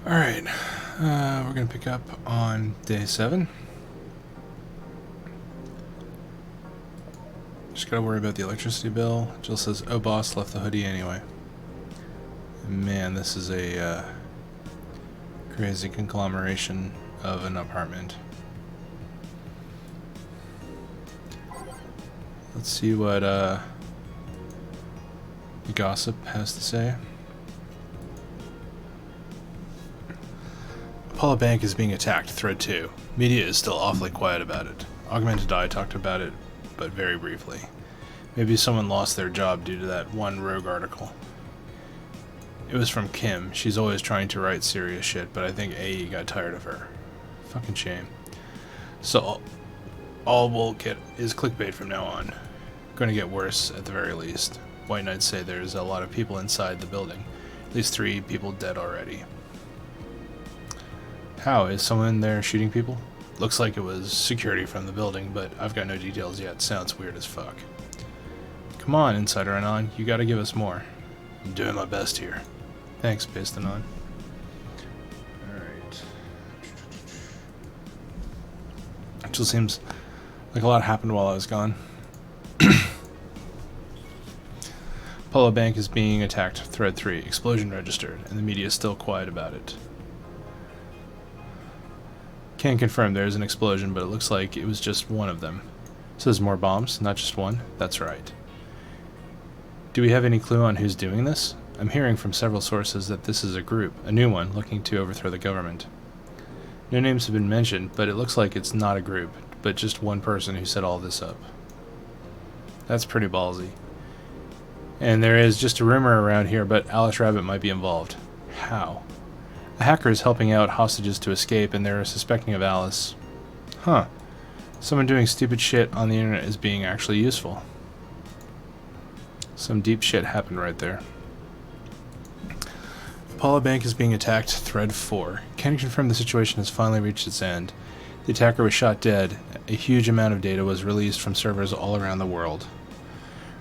Alright, we're going to pick up on day 7. Just got to worry about the electricity bill. Jill says, oh boss, left the hoodie anyway. Man, this is a crazy conglomeration of an apartment. Let's see what the gossip has to say. Apollo Bank is being attacked. Thread 2. Media is still awfully quiet about it. Augmented Eye talked about it, but very briefly. Maybe someone lost their job due to that one rogue article. It was from Kim. She's always trying to write serious shit, but I think AE got tired of her. Fucking shame. So all we'll get is clickbait from now on. Going to get worse at the very least. White Knights say there's a lot of people inside the building. At least 3 people dead already. How? Is someone there shooting people? Looks like it was security from the building, but I've got no details yet. Sounds weird as fuck. Come on, Insider Anon. You gotta give us more. I'm doing my best here. Thanks, Based Anon. Alright. It just seems like a lot happened while I was gone. Apollo Bank is being attacked. Thread 3. Explosion registered, and the media is still quiet about it. Can't confirm there is an explosion, but it looks like it was just one of them. So there's more bombs, not just one? That's right. Do we have any clue on who's doing this? I'm hearing from several sources that this is a group, a new one, looking to overthrow the government. No names have been mentioned, but it looks like it's not a group, but just one person who set all this up. That's pretty ballsy. And there is just a rumor around here, but Alice Rabbit might be involved. How? A hacker is helping out hostages to escape, and they're suspecting of Alice. Huh. Someone doing stupid shit on the internet is being actually useful. Some deep shit happened right there. Apollo Bank is being attacked. Thread 4. Can confirm the situation has finally reached its end. The attacker was shot dead. A huge amount of data was released from servers all around the world.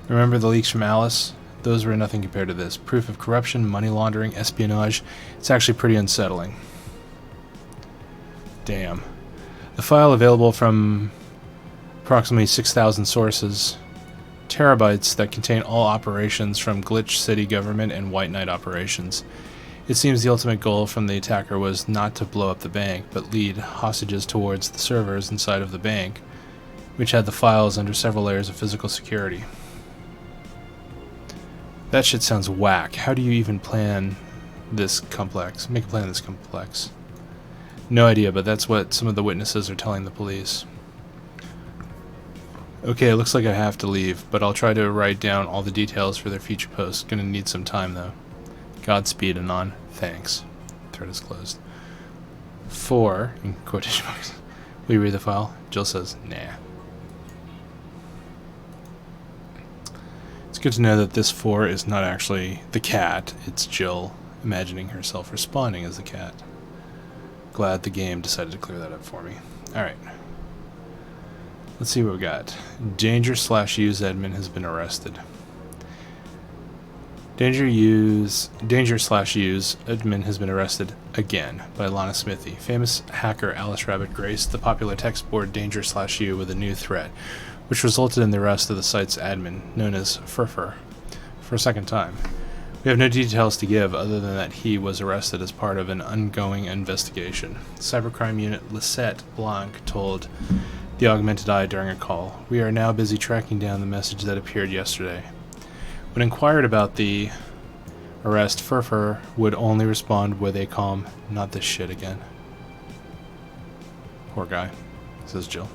Remember the leaks from Alice? Those were nothing compared to this. Proof of corruption, money laundering, espionage. It's actually pretty unsettling. Damn. The file available from approximately 6,000 sources. Terabytes that contain all operations from Glitch City government and White Knight operations. It seems the ultimate goal from the attacker was not to blow up the bank, but lead hostages towards the servers inside of the bank, which had the files under several layers of physical security. That shit sounds whack. How do you even plan this complex? Make a plan this complex. No idea, but that's what some of the witnesses are telling the police. Okay, it looks like I have to leave, but I'll try to write down all the details for their future posts. Gonna need some time, though. Godspeed, Anon. Thanks. Thread is closed. 4, in quotation marks. Will you read the file? Jill says, nah. It's good to know that this 4 is not actually the cat, it's Jill imagining herself responding as the cat. Glad the game decided to clear that up for me. Alright. Let's see what we got. Danger/use admin has been arrested. Danger/use admin has been arrested again by Lana Smithy. Famous hacker Alice Rabbit graced the popular text board Danger/U with a new threat, which resulted in the arrest of the site's admin, known as Furfur, for a second time. We have no details to give other than that he was arrested as part of an ongoing investigation. Cybercrime Unit Lisette Blanc told the Augmented Eye during a call, "We are now busy tracking down the message that appeared yesterday." When inquired about the arrest, Furfur would only respond with a calm, "Not this shit again." Poor guy, says Jill.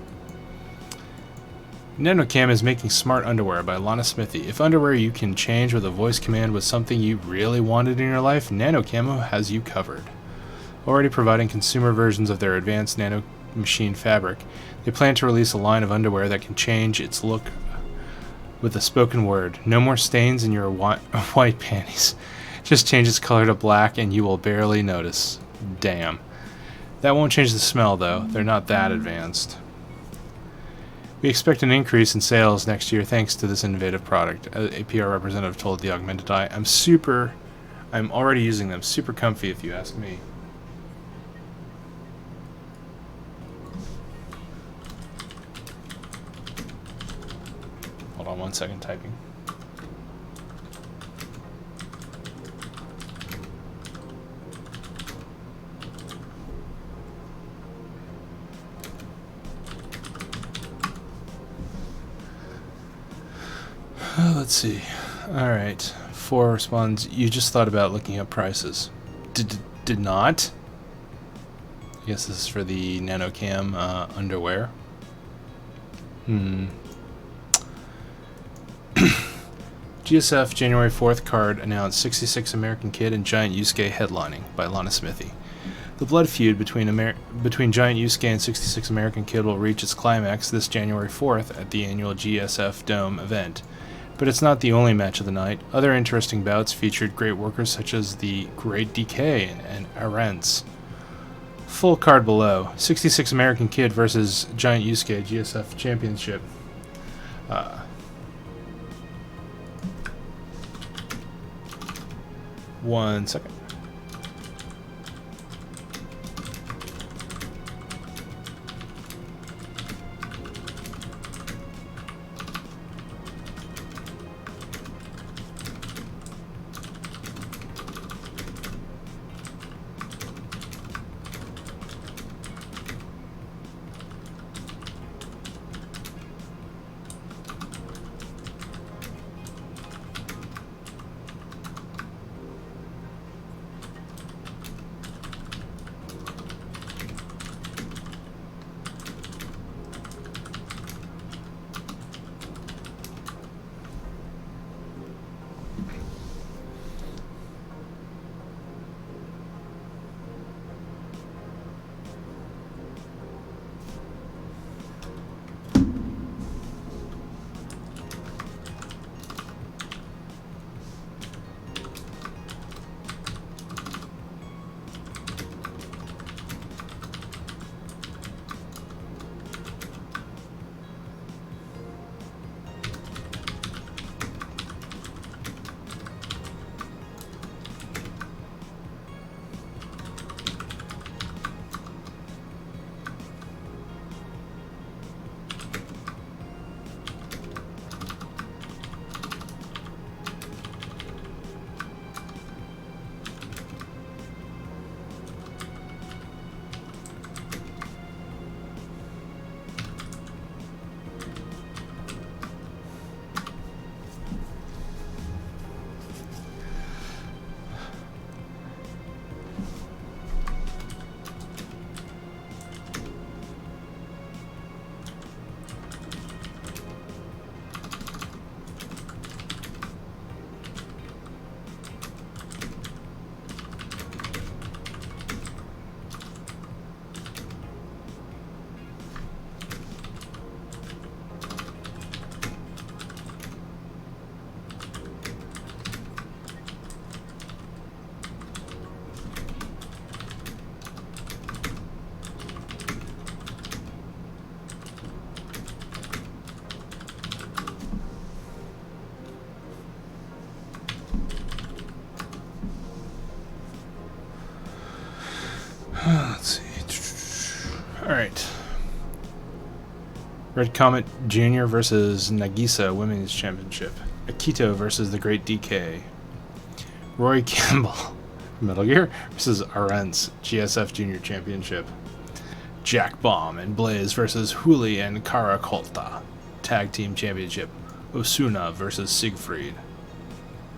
NanoCam is making smart underwear by Lana Smithy. If underwear you can change with a voice command was something you really wanted in your life, NanoCamo has you covered. Already providing consumer versions of their advanced nano machine fabric, they plan to release a line of underwear that can change its look with a spoken word. No more stains in your white panties. Just change its color to black and you will barely notice. Damn. That won't change the smell though. They're not that advanced. We expect an increase in sales next year thanks to this innovative product, a PR representative told the Augmented Eye. I'm already using them. Super comfy if you ask me. 1 second typing. Let's see. Alright. 4 responds, you just thought about looking up prices. Did not? I guess this is for the nanocam underwear. GSF January 4th card announced 66 American Kid and Giant Yusuke headlining by Lana Smithy. The blood feud between Giant Yusuke and 66 American Kid will reach its climax this January 4th at the annual GSF Dome event. But it's not the only match of the night. Other interesting bouts featured great workers such as the Great DK and Arentz. Full card below. 66 American Kid versus Giant Yusuke GSF Championship. 1 second. Let's see. Alright. Red Comet Jr. versus Nagisa Women's Championship. Akito versus the Great DK. Roy Campbell Metal Gear versus Arentz GSF Junior Championship. Jack Bomb and Blaze versus Huli and Karakolta Tag Team Championship. Osuna versus Siegfried.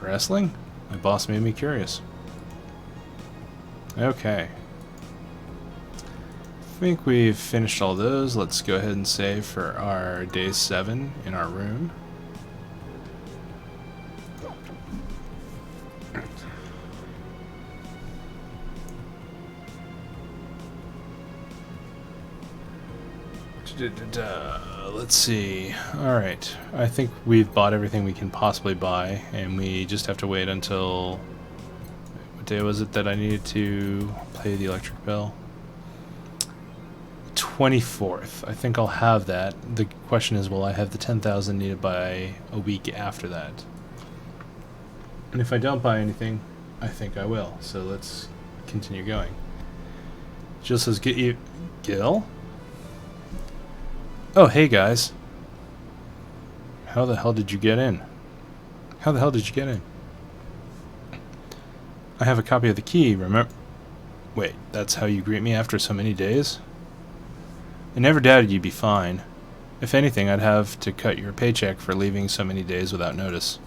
Wrestling? My boss made me curious. Okay. I think we've finished all those. Let's go ahead and save for our day 7 in our room. Let's see. Alright. I think we've bought everything we can possibly buy, and we just have to wait until... What day was it that I needed to pay the electric bill? 24th. I think I'll have that. The question is, will I have the 10,000 needed by a week after that? And if I don't buy anything, I think I will. So let's continue going. Jill says, "Get you, Gil? Oh, hey guys. How the hell did you get in? How the hell did you get in? I have a copy of the key, remember? Wait, that's how you greet me after so many days? I never doubted you'd be fine. If anything, I'd have to cut your paycheck for leaving so many days without notice.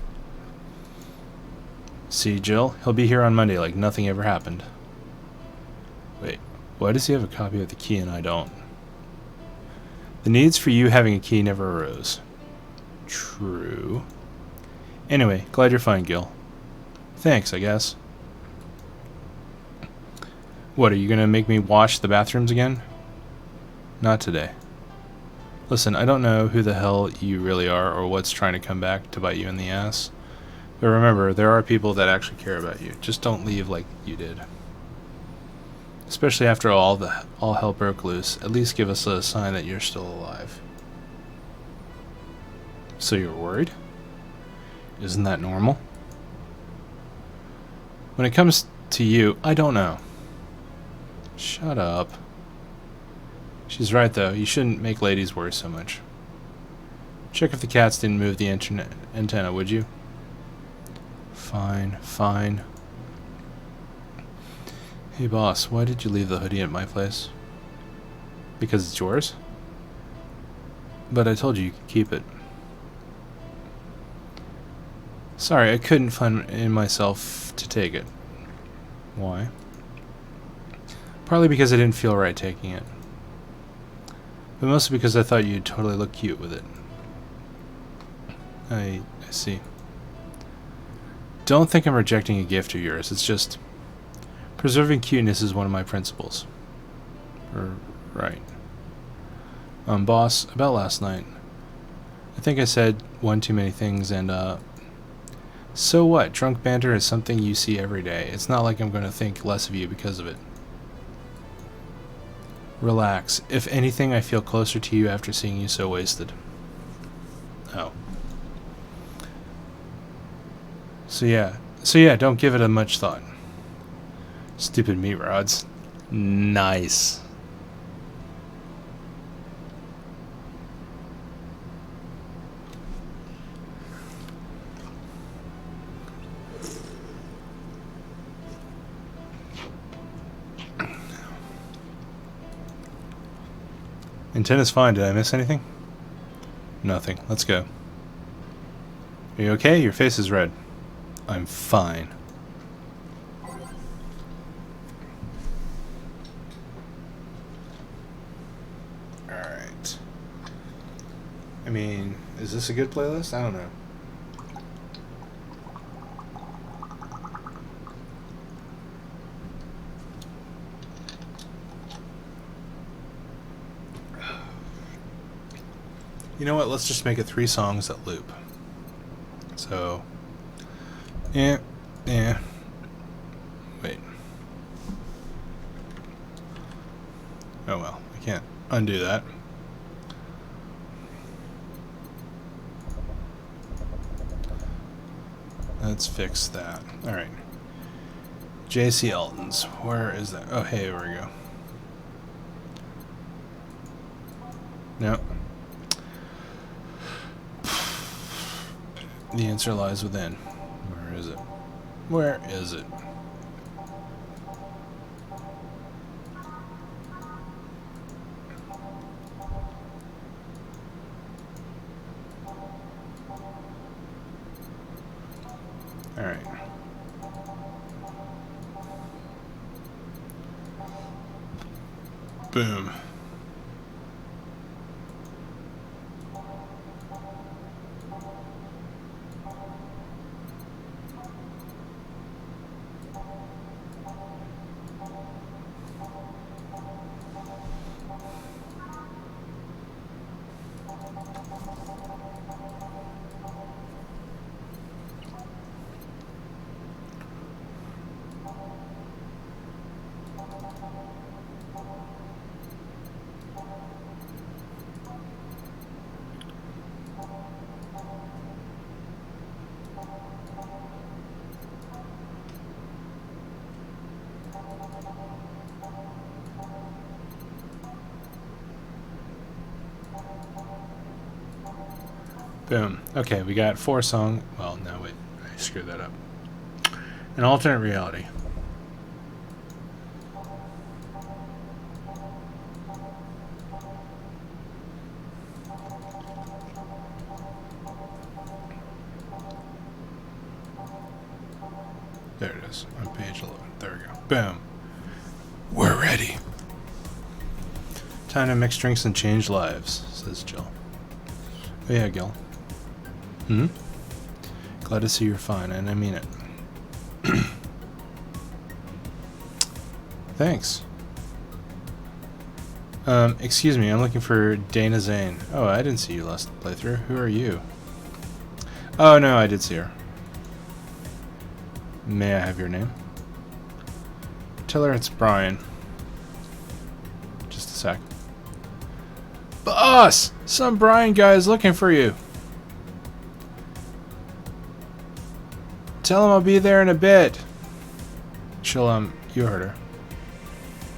See, Jill? He'll be here on Monday like nothing ever happened. Wait, why does he have a copy of the key and I don't? The needs for you having a key never arose. True. Anyway, glad you're fine, Gil. Thanks, I guess. What, are you gonna make me wash the bathrooms again? Not today. Listen, I don't know who the hell you really are or what's trying to come back to bite you in the ass. But remember, there are people that actually care about you. Just don't leave like you did. Especially after all hell broke loose. At least give us a sign that you're still alive. So you're worried? Isn't that normal? When it comes to you, I don't know. Shut up. She's right, though. You shouldn't make ladies worry so much. Check if the cats didn't move the antenna, would you? Fine, fine. Hey, boss, why did you leave the hoodie at my place? Because it's yours? But I told you could keep it. Sorry, I couldn't find in myself to take it. Why? Partly because I didn't feel right taking it. But mostly because I thought you'd totally look cute with it. I see. Don't think I'm rejecting a gift of yours. It's just... preserving cuteness is one of my principles. Right. Boss, about last night. I think I said one too many things and, so what? Drunk banter is something you see every day. It's not like I'm going to think less of you because of it. Relax. If anything, I feel closer to you after seeing you so wasted. Oh. So yeah, don't give it a much thought. Stupid meat rods. Nice. Antenna's fine. Did I miss anything? Nothing. Let's go. Are you okay? Your face is red. I'm fine. Alright. I mean, is this a good playlist? I don't know. You know what? Let's just make it 3 songs that loop. So, yeah. Wait. Oh well, I can't undo that. Let's fix that. Alright. J.C. Elton's. Where is that? Oh, hey, here we go. No. The answer lies within. Where is it? Where is it? Alright. Boom. Boom. Okay, we got 4 song. Well, no, wait. I screwed that up. An alternate reality. There it is, on page 11. There we go. Boom. We're ready. Time to mix drinks and change lives, says Jill. Oh yeah, Gil. Glad to see you're fine, and I mean it. Thanks. Excuse me, I'm looking for Dana Zane. Oh, I didn't see you last playthrough. Who are you? Oh, no, I did see her. May I have your name? Tell her it's Brian. Just a sec. Boss! Some Brian guy is looking for you. Tell him I'll be there in a bit. She'll, you heard her.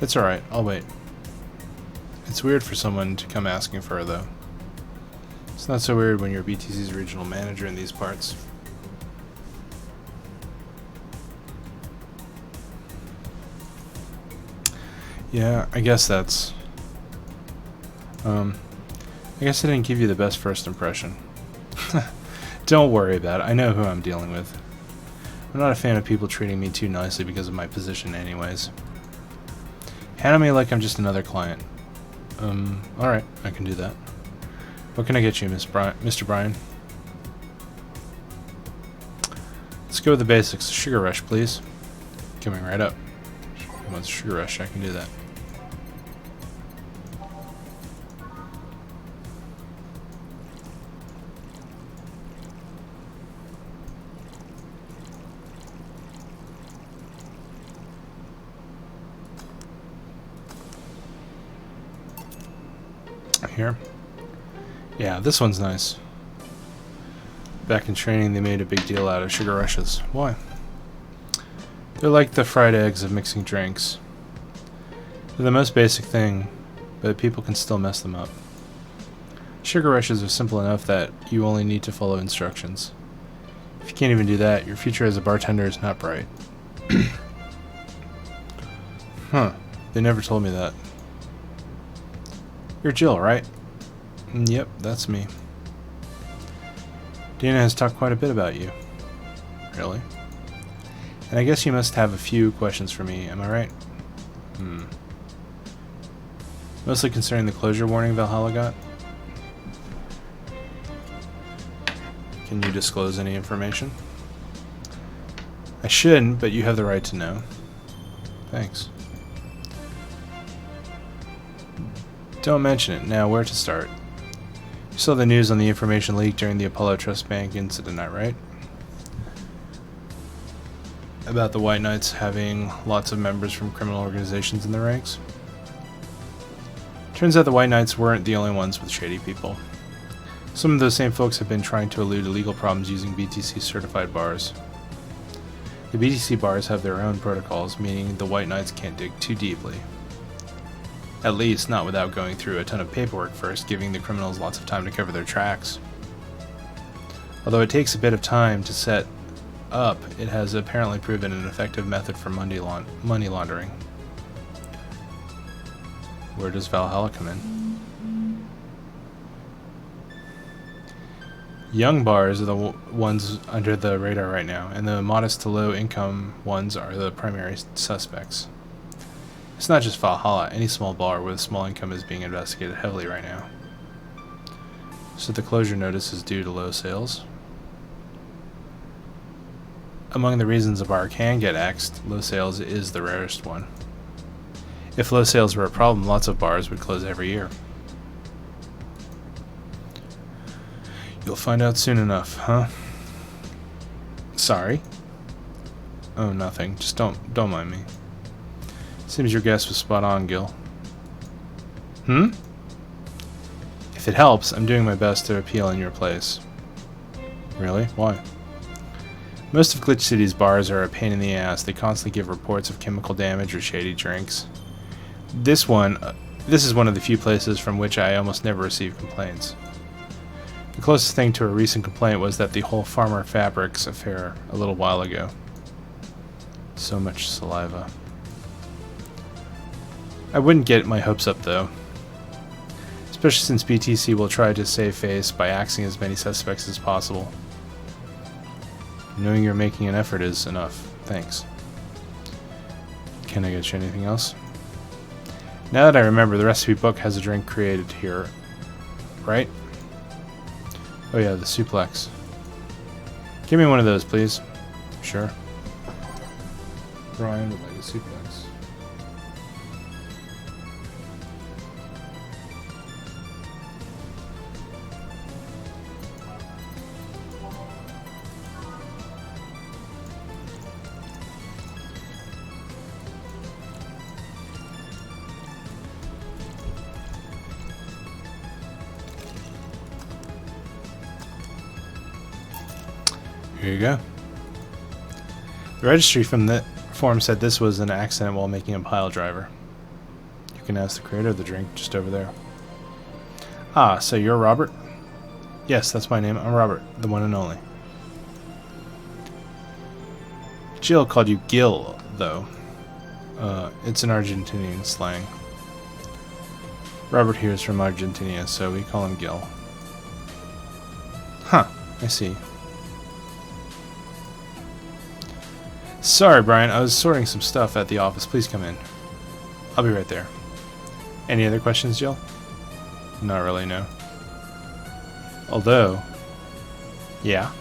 It's alright, I'll wait. It's weird for someone to come asking for her, though. It's not so weird when you're BTC's regional manager in these parts. Yeah, I guess that's... I guess I didn't give you the best first impression. Don't worry about it, I know who I'm dealing with. I'm not a fan of people treating me too nicely because of my position anyways. Handle me like I'm just another client. Alright, I can do that. What can I get you, Mr. Bryan? Let's go with the basics. Sugar Rush, please. Coming right up. He wants Sugar Rush, I can do that. Here. Yeah, this one's nice. Back in training, they made a big deal out of Sugar Rushes. Why? They're like the fried eggs of mixing drinks. They're the most basic thing, but people can still mess them up. Sugar Rushes are simple enough that you only need to follow instructions. If you can't even do that, your future as a bartender is not bright. Huh. They never told me that. You're Jill, right? Yep, that's me. Dana has talked quite a bit about you. Really? And I guess you must have a few questions for me, am I right? Mostly concerning the closure warning Valhalla got? Can you disclose any information? I shouldn't, but you have the right to know. Thanks. Don't mention it. Now, where to start? You saw the news on the information leak during the Apollo Trust Bank incident, right? About the White Knights having lots of members from criminal organizations in their ranks? Turns out the White Knights weren't the only ones with shady people. Some of those same folks have been trying to elude illegal problems using BTC certified bars. The BTC bars have their own protocols, meaning the White Knights can't dig too deeply. At least, not without going through a ton of paperwork first, giving the criminals lots of time to cover their tracks. Although it takes a bit of time to set up, it has apparently proven an effective method for money laundering. Where does Valhalla come in? Young bars are the ones under the radar right now, and the modest to low income ones are the primary suspects. It's not just Valhalla, any small bar with a small income is being investigated heavily right now. So the closure notice is due to low sales. Among the reasons a bar can get axed, low sales is the rarest one. If low sales were a problem, lots of bars would close every year. You'll find out soon enough, huh? Sorry? Oh, nothing. Just don't mind me. Seems your guess was spot on, Gil. If it helps, I'm doing my best to appeal in your place. Really? Why? Most of Glitch City's bars are a pain in the ass. They constantly give reports of chemical damage or shady drinks. This is one of the few places from which I almost never receive complaints. The closest thing to a recent complaint was that the whole Farmer Fabrics affair a little while ago. So much saliva. I wouldn't get my hopes up, though. Especially since BTC will try to save face by axing as many suspects as possible. Knowing you're making an effort is enough. Thanks. Can I get you anything else? Now that I remember, the recipe book has a drink created here. Right? Oh yeah, the suplex. Give me one of those, please. Sure. Brian would like a suplex. Here you go. The registry from the form said this was an accident while making a pile driver. You can ask the creator of the drink just over there. Ah, so you're Robert? Yes, that's my name. I'm Robert, the one and only. Jill called you Gil, though. It's an Argentinian slang. Robert here is from Argentina, so we call him Gil. Huh, I see. Sorry, Brian, I was sorting some stuff at the office. Please come in. I'll be right there. Any other questions, Jill? Not really, no. Although, yeah.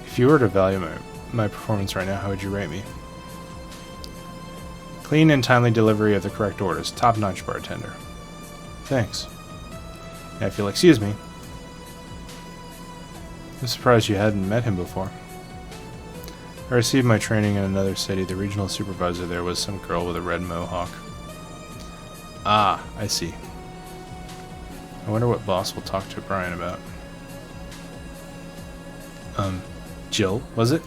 If you were to value my performance right now, how would you rate me? Clean and timely delivery of the correct orders. Top-notch bartender. Thanks. Now, if you'll excuse me. I'm surprised you hadn't met him before. I received my training in another city. The regional supervisor there was some girl with a red mohawk. Ah, I see. I wonder what boss will talk to Brian about. Jill, was it?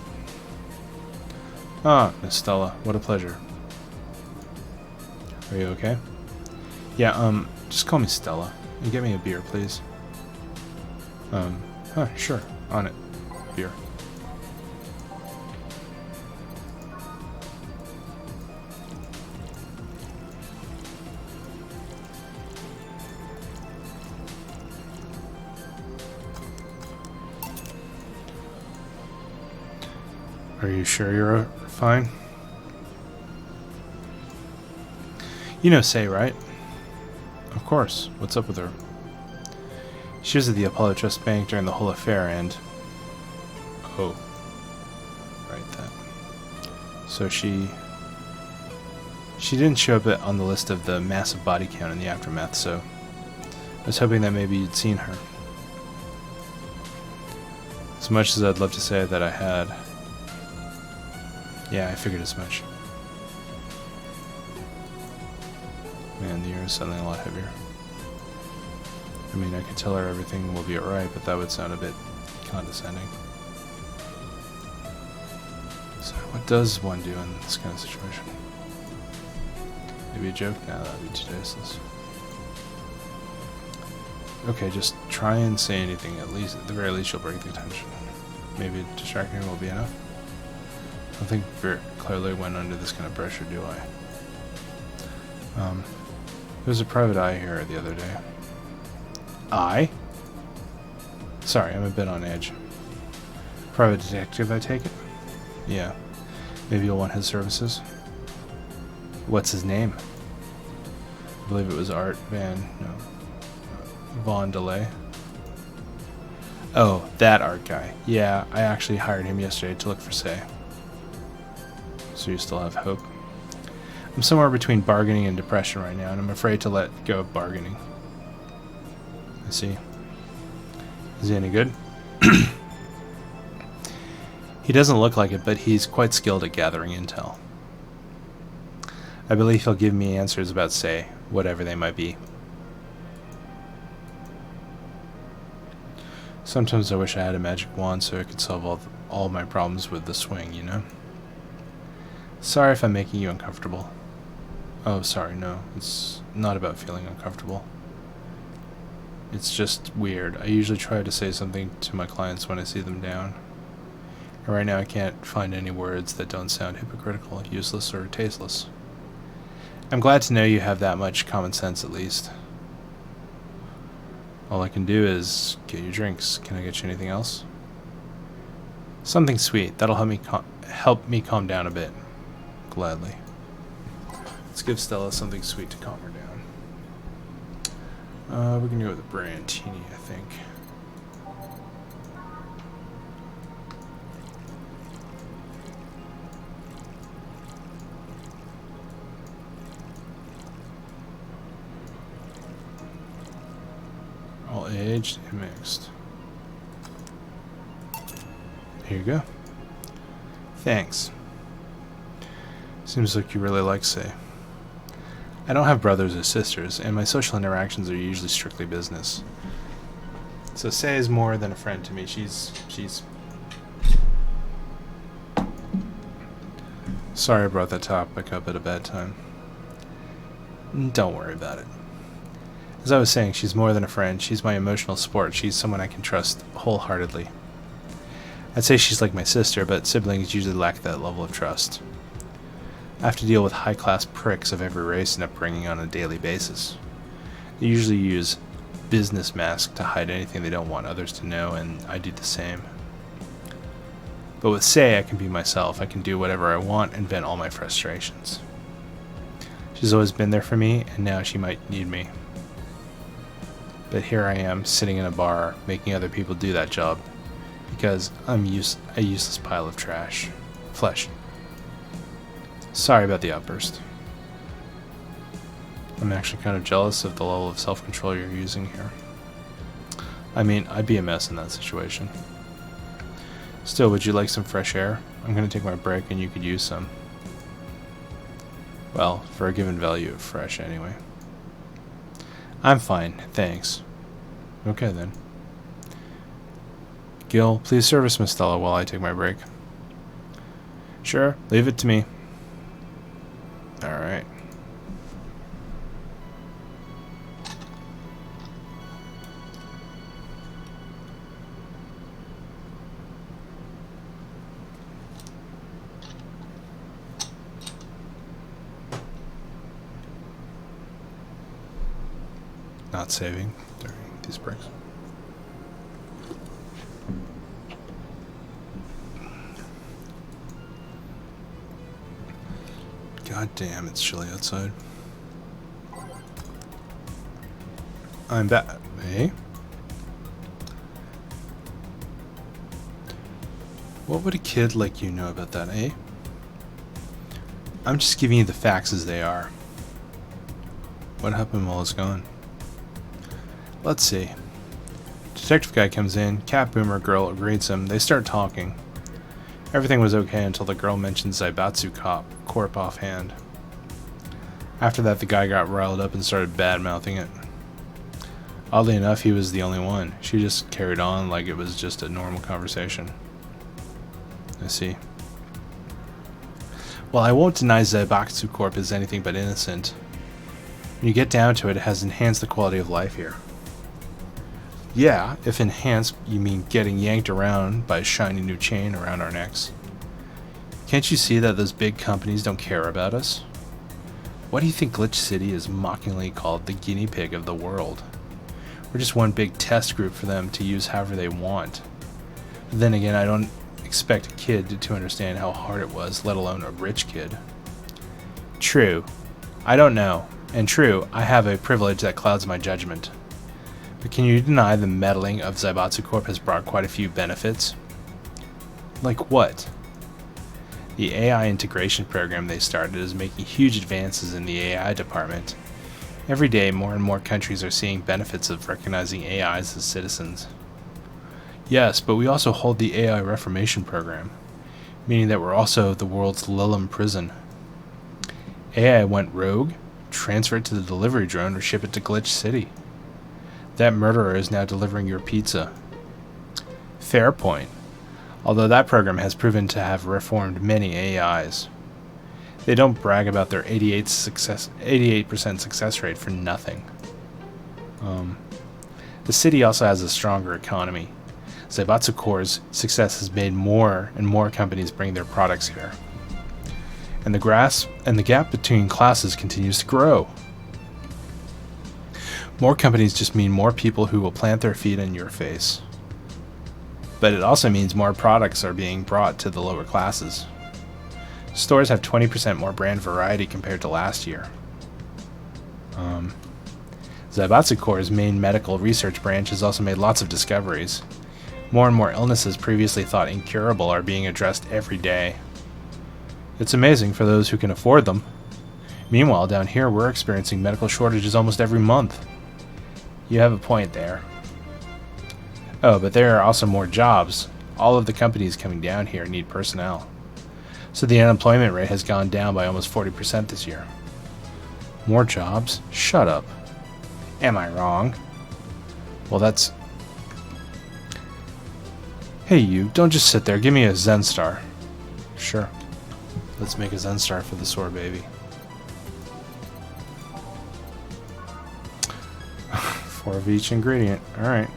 Ah, Miss Stella, what a pleasure. Are you okay? Yeah, just call me Stella. And get me a beer, please. Sure, on it. Beer. Are you sure you're fine? You know Say, right? Of course. What's up with her? She was at the Apollo Trust Bank during the whole affair and... Oh. Right, that. So she didn't show up on the list of the massive body count in the aftermath, so... I was hoping that maybe you'd seen her. As much as I'd love to say that I had... Yeah, I figured as much. Man, the air is suddenly a lot heavier. I mean, I could tell her everything will be alright, but that would sound a bit condescending. So, what does one do in this kind of situation? Maybe a joke? Nah, that'd be too tasteless. Okay, just try and say anything. At the very least, you'll break the tension. Maybe distracting her will be enough. I don't think Vert clearly went under this kind of pressure, do I? There was a private eye here the other day. Eye? Sorry, I'm a bit on edge. Private detective, I take it? Yeah. Maybe you'll want his services? What's his name? I believe it was Von Delay. Oh, that art guy. Yeah, I actually hired him yesterday to look for Say. So you still have hope? I'm somewhere between bargaining and depression right now, and I'm afraid to let go of bargaining. I see. Is he any good? He doesn't look like it, but he's quite skilled at gathering intel. I believe he'll give me answers about Say, whatever they might be. Sometimes I wish I had a magic wand so I could solve all my problems with the swing, you know? Sorry if I'm making you uncomfortable. Oh, sorry, no. It's not about feeling uncomfortable. It's just weird. I usually try to say something to my clients when I see them down. And right now I can't find any words that don't sound hypocritical, useless, or tasteless. I'm glad to know you have that much common sense at least. All I can do is get you drinks. Can I get you anything else? Something sweet. That'll help me calm down a bit. Gladly. Let's give Stella something sweet to calm her down. We can go with a Brandtini, I think. All aged and mixed. Here you go. Thanks. Seems like you really like Say. I don't have brothers or sisters, and my social interactions are usually strictly business. So Say is more than a friend to me. She's... Sorry I brought that topic up at a bad time. Don't worry about it. As I was saying, she's more than a friend. She's my emotional support. She's someone I can trust wholeheartedly. I'd say she's like my sister, but siblings usually lack that level of trust. I have to deal with high-class pricks of every race and upbringing on a daily basis. They usually use business masks to hide anything they don't want others to know, and I do the same. But with Say, I can be myself. I can do whatever I want and vent all my frustrations. She's always been there for me, and now she might need me. But here I am, sitting in a bar, making other people do that job, because I'm a useless pile of trash. Flesh. Sorry about the outburst. I'm actually kind of jealous of the level of self-control you're using here. I mean, I'd be a mess in that situation. Still, would you like some fresh air? I'm going to take my break and you could use some. Well, for a given value of fresh anyway. I'm fine, thanks. Okay then. Gil, please service Miss Stella while I take my break. Sure, leave it to me. Alright. Not saving during these breaks. God damn, it's chilly outside. I'm back. Hey? What would a kid like you know about that, eh? I'm just giving you the facts as they are. What happened while it's gone? Let's see. Detective guy comes in, cat boomer girl greets him, they start talking. Everything was okay until the girl mentioned Zaibatsu Corp offhand. After that, the guy got riled up and started bad-mouthing it. Oddly enough, he was the only one. She just carried on like it was just a normal conversation. I see. Well, I won't deny Zaibatsu Corp is anything but innocent. When you get down to it, it has enhanced the quality of life here. Yeah, if enhanced, you mean getting yanked around by a shiny new chain around our necks. Can't you see that those big companies don't care about us? Why do you think Glitch City is mockingly called the guinea pig of the world? We're just one big test group for them to use however they want. But then again, I don't expect a kid to understand how hard it was, let alone a rich kid. True. I don't know. And true, I have a privilege that clouds my judgment. But can you deny the meddling of Zaibatsu Corp has brought quite a few benefits? Like what? The AI integration program they started is making huge advances in the AI department. Every day, more and more countries are seeing benefits of recognizing AIs as citizens. Yes, but we also hold the AI Reformation program, meaning that we're also the world's Lilum prison. AI went rogue, transfer it to the delivery drone, or ship it to Glitch City. That murderer is now delivering your pizza. Fair point. Although that program has proven to have reformed many AIs. They don't brag about their 88% success rate for nothing. The city also has a stronger economy. Zaibatsu Corps' success has made more and more companies bring their products here. And the gap between classes continues to grow. More companies just mean more people who will plant their feet in your face. But it also means more products are being brought to the lower classes. Stores have 20% more brand variety compared to last year. Zaibatsu Corps' main medical research branch has also made lots of discoveries. More and more illnesses previously thought incurable are being addressed every day. It's amazing for those who can afford them. Meanwhile, down here we're experiencing medical shortages almost every month. You have a point there. Oh, but there are also more jobs. All of the companies coming down here need personnel. So the unemployment rate has gone down by almost 40% this year. More jobs? Shut up. Am I wrong? Well, that's... Hey you, don't just sit there. Give me a Zen Star. Sure. Let's make a Zen Star for the sore baby. 4 of each ingredient. Alright.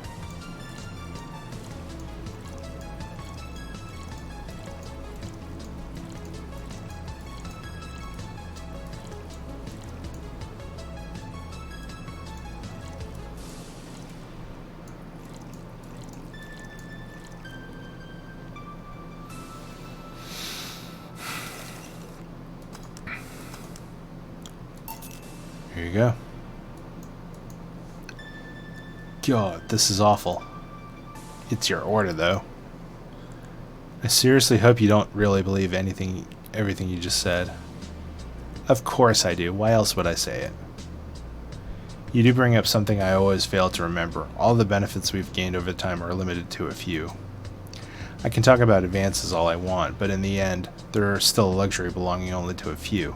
Here you go. God, this is awful. It's your order, though. I seriously hope you don't really believe everything you just said. Of course I do. Why else would I say it? You do bring up something I always fail to remember. All the benefits we've gained over time are limited to a few. I can talk about advances all I want, but in the end, they're still a luxury belonging only to a few.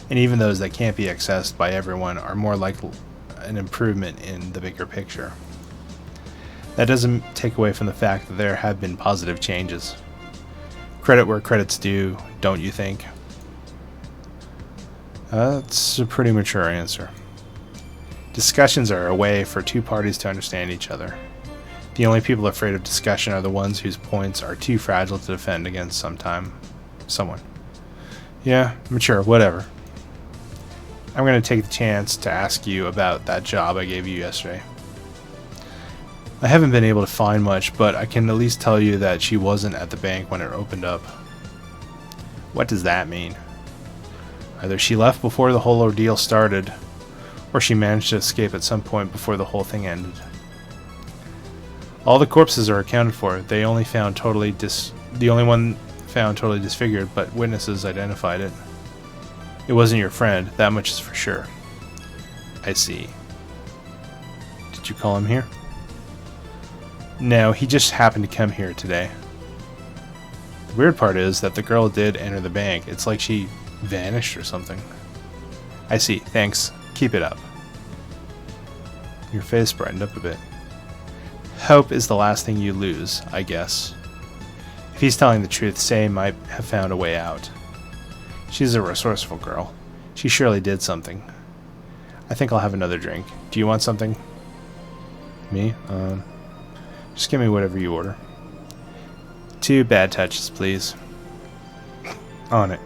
And even those that can't be accessed by everyone are more like an improvement in the bigger picture. That doesn't take away from the fact that there have been positive changes. Credit where credit's due, don't you think? That's a pretty mature answer. Discussions are a way for two parties to understand each other. The only people afraid of discussion are the ones whose points are too fragile to defend against someone. Yeah, mature, whatever. I'm going to take the chance to ask you about that job I gave you yesterday. I haven't been able to find much, but I can at least tell you that she wasn't at the bank when it opened up. What does that mean? Either she left before the whole ordeal started, or she managed to escape at some point before the whole thing ended. All the corpses are accounted for. The only one found totally disfigured, but witnesses identified it. It wasn't your friend, that much is for sure. I see. Did you call him here? No, he just happened to come here today. The weird part is that the girl did enter the bank. It's like she vanished or something. I see, thanks. Keep it up. Your face brightened up a bit. Hope is the last thing you lose, I guess. If he's telling the truth, Sei might have found a way out. She's a resourceful girl. She surely did something. I think I'll have another drink. Do you want something? Me? Just give me whatever you order. 2 bad touches, please. On it.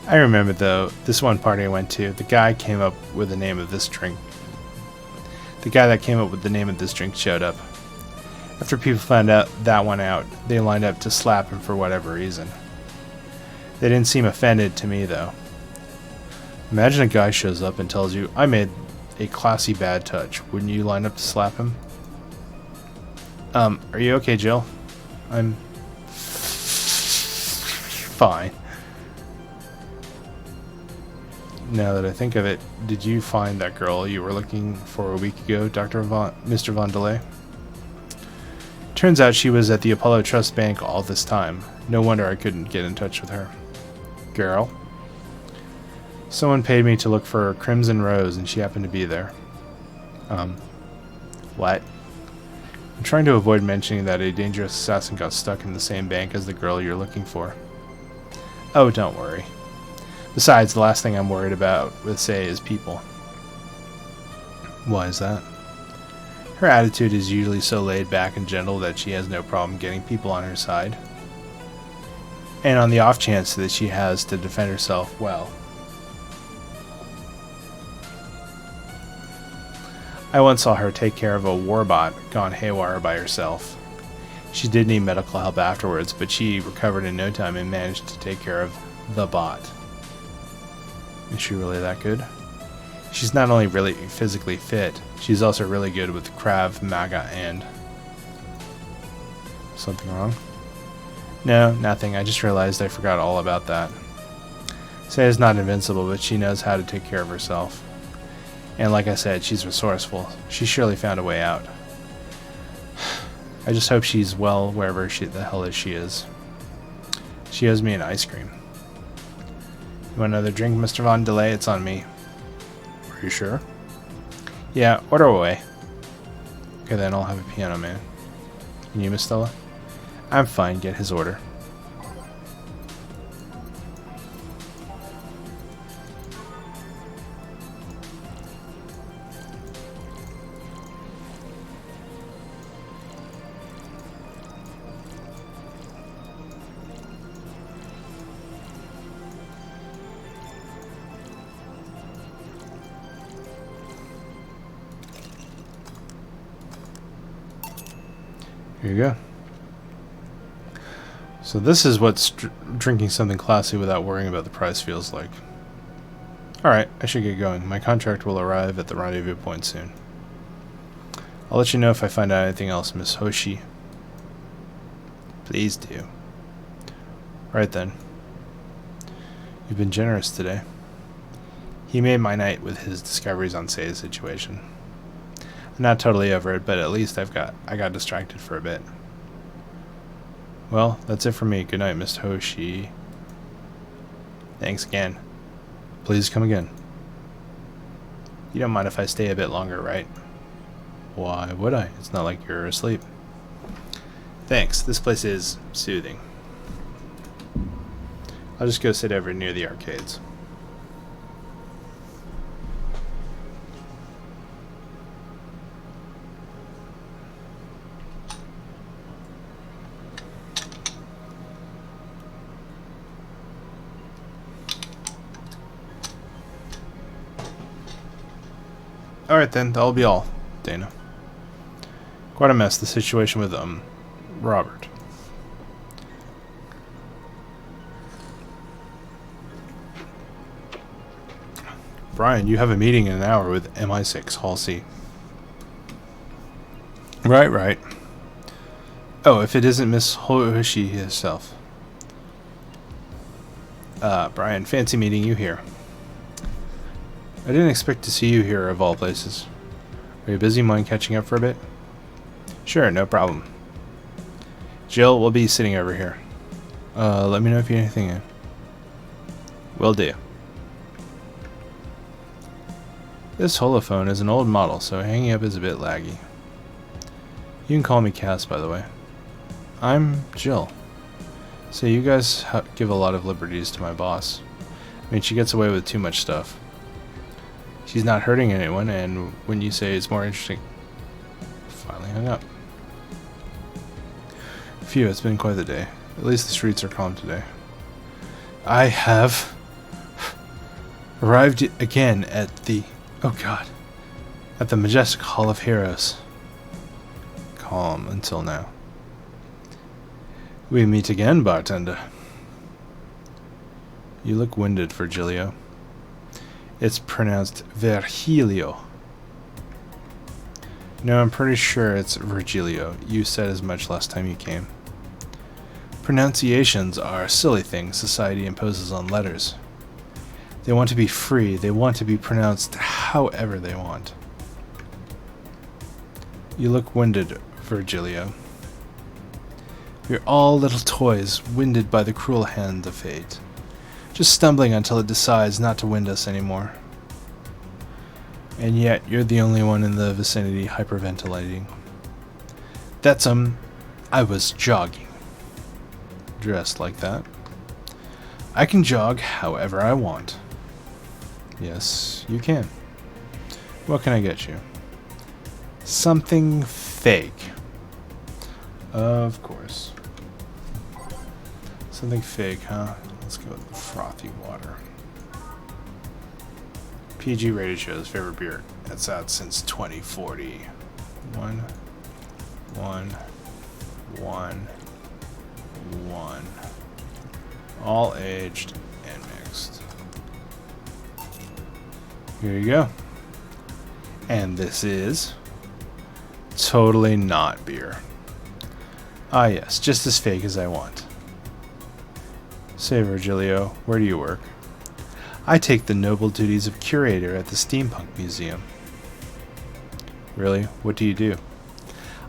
I remember, though, this one party I went to, the guy that came up with the name of this drink showed up. After people found out that one out, they lined up to slap him for whatever reason. They didn't seem offended to me, though. Imagine a guy shows up and tells you, I made a classy bad touch. Wouldn't you line up to slap him? Are you okay, Jill? I'm Fine. Now that I think of it, did you find that girl you were looking for a week ago, Mr. Von Delay? Turns out she was at the Apollo Trust Bank all this time. No wonder I couldn't get in touch with her. Girl? Someone paid me to look for Crimson Rose, and she happened to be there. What? I'm trying to avoid mentioning that a dangerous assassin got stuck in the same bank as the girl you're looking for. Oh, don't worry. Besides, the last thing I'm worried about with Say is people. Why is that? Her attitude is usually so laid back and gentle that she has no problem getting people on her side. And on the off chance that she has to defend herself, well. I once saw her take care of a warbot gone haywire by herself. She did need medical help afterwards, but she recovered in no time and managed to take care of the bot. Is she really that good? She's not only really physically fit, she's also really good with Krav Maga and... Something wrong? No, nothing. I just realized I forgot all about that. Say is not invincible, but she knows how to take care of herself. And like I said, she's resourceful. She surely found a way out. I just hope she's well wherever the hell she is. She owes me an ice cream. You want another drink, Mr. Von Delay? It's on me. Are you sure? Yeah, order away. Okay, then I'll have a piano man. And you, Miss Stella? I'm fine, get his order. Here you go. So this is what drinking something classy without worrying about the price feels like. Alright, I should get going. My contract will arrive at the rendezvous point soon. I'll let you know if I find out anything else, Miss Hoshi. Please do. Right then. You've been generous today. He made my night with his discoveries on Say's situation. I'm not totally over it, but at least I got distracted for a bit. Well, that's it for me. Good night, Miss Hoshi. Thanks again. Please come again. You don't mind if I stay a bit longer, right? Why would I? It's not like you're asleep. Thanks. This place is soothing. I'll just go sit over near the arcades. Alright then, that'll be all, Dana. Quite a mess, the situation with, Robert. Brian, you have a meeting in an hour with MI6, Hall C. Right. Oh, if it isn't Miss Hoshi herself. Brian, fancy meeting you here. I didn't expect to see you here, of all places. Are you busy? Mind catching up for a bit? Sure, no problem. Jill, we'll be sitting over here. Let me know if you need anything in. Will do. This holophone is an old model, so hanging up is a bit laggy. You can call me Cass, by the way. I'm Jill. So you guys give a lot of liberties to my boss. I mean, she gets away with too much stuff. She's not hurting anyone, and when you say it's more interesting... Finally hung up. Phew, it's been quite the day. At least the streets are calm today. I have... arrived again at the... Oh god. At the majestic Hall of Heroes. Calm until now. We meet again, Bartender. You look winded, Virgilio. It's pronounced Virgilio. No, I'm pretty sure it's Virgilio. You said as much last time you came. Pronunciations are silly things society imposes on letters. They want to be free. They want to be pronounced however they want. You look winded, Virgilio. We're all little toys, winded by the cruel hand of fate. Just stumbling until it decides not to wind us anymore. And yet, you're the only one in the vicinity hyperventilating. That's, I was jogging. Dressed like that. I can jog however I want. Yes, you can. What can I get you? Something fake. Of course. Something fake, huh? Let's go with the frothy water. PG rated show's favorite beer. That's out since 2040. One. All aged and mixed. Here you go. And this is totally not beer. Ah yes, just as fake as I want. Say, Virgilio, where do you work? I take the noble duties of curator at the Steampunk Museum. Really? What do you do?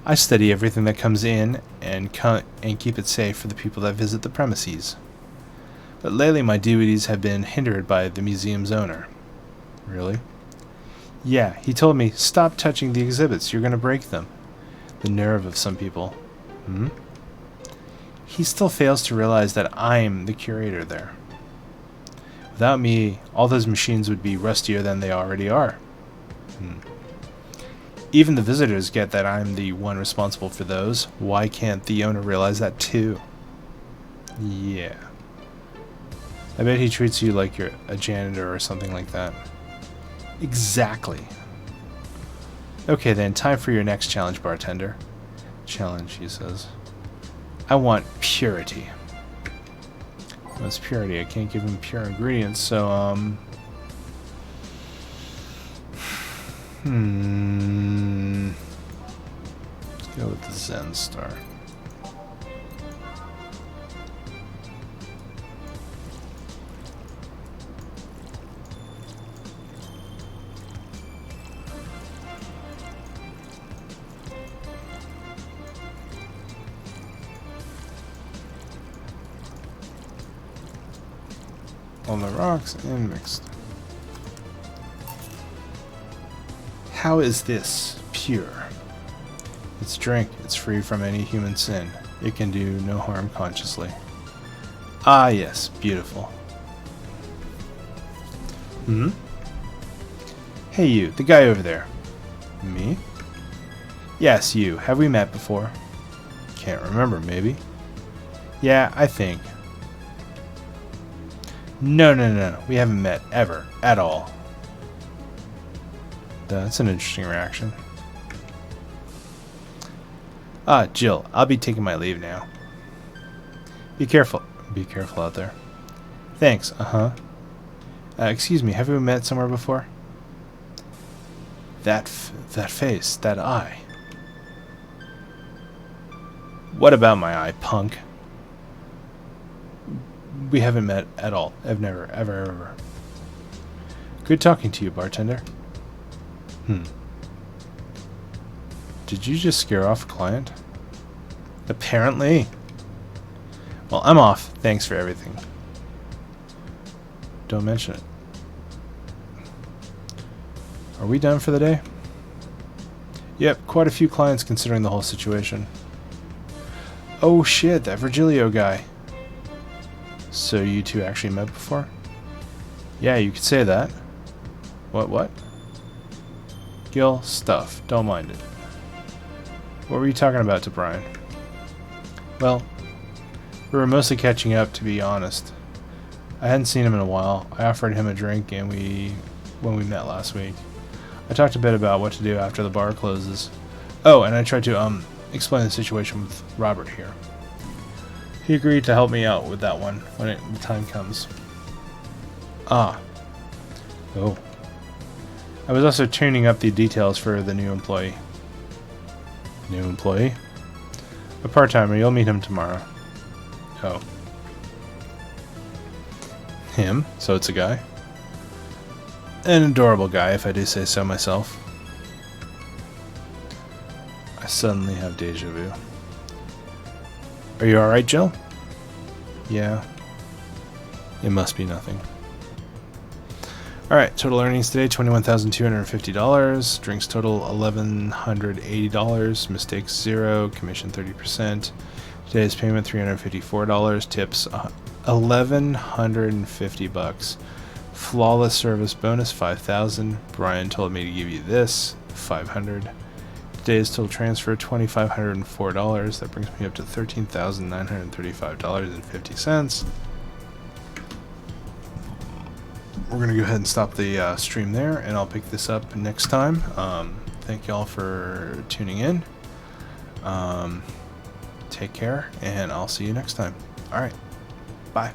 I study everything that comes in and keep it safe for the people that visit the premises. But lately my duties have been hindered by the museum's owner. Really? Yeah, he told me, stop touching the exhibits, you're going to break them. The nerve of some people. He still fails to realize that I'm the curator there. Without me, all those machines would be rustier than they already are. Even the visitors get that I'm the one responsible for those. Why can't the owner realize that too? Yeah. I bet he treats you like you're a janitor or something like that. Exactly. Okay then, time for your next challenge, bartender. Challenge, he says. I want purity. What's purity? I can't give him pure ingredients, so, Let's go with the Zen Star. On the rocks and mixed. How is this pure? It's drink. It's free from any human sin. It can do no harm consciously. Ah, yes, beautiful. Hey you, the guy over there. Me? Yes, you. Have we met before? Can't remember, maybe. Yeah, I think. No. We haven't met ever. At all. That's an interesting reaction. Ah, Jill, I'll be taking my leave now. Be careful. Be careful out there. Thanks, excuse me, have we met somewhere before? That face, that eye. What about my eye, punk? We haven't met at all. I've never, ever. Good talking to you, bartender. Did you just scare off a client? Apparently. Well, I'm off. Thanks for everything. Don't mention it. Are we done for the day? Yep, quite a few clients considering the whole situation. Oh shit, that Virgilio guy. So you two actually met before? Yeah, you could say that. What? Gil, stuff. Don't mind it. What were you talking about to Brian? Well, we were mostly catching up, to be honest. I hadn't seen him in a while. I offered him a drink when we met last week. I talked a bit about what to do after the bar closes. Oh, and I tried to explain the situation with Robert here. He agreed to help me out with that one when the time comes. Ah. Oh. I was also tuning up the details for the new employee. New employee? A part-timer. You'll meet him tomorrow. Oh. Him, so it's a guy. An adorable guy, if I do say so myself. I suddenly have deja vu. Are you alright, Jill? Yeah. It must be nothing. Alright, total earnings today, $21,250. Drinks total, $1,180. Mistakes, 0. Commission, 30%. Today's payment, $354. Tips, $1,150. Flawless service bonus, $5,000. Brian told me to give you this, $500. Today's total transfer, $2,504. That brings me up to $13,935.50. We're going to go ahead and stop the stream there, and I'll pick this up next time. Thank y'all for tuning in. Take care, and I'll see you next time. All right. Bye.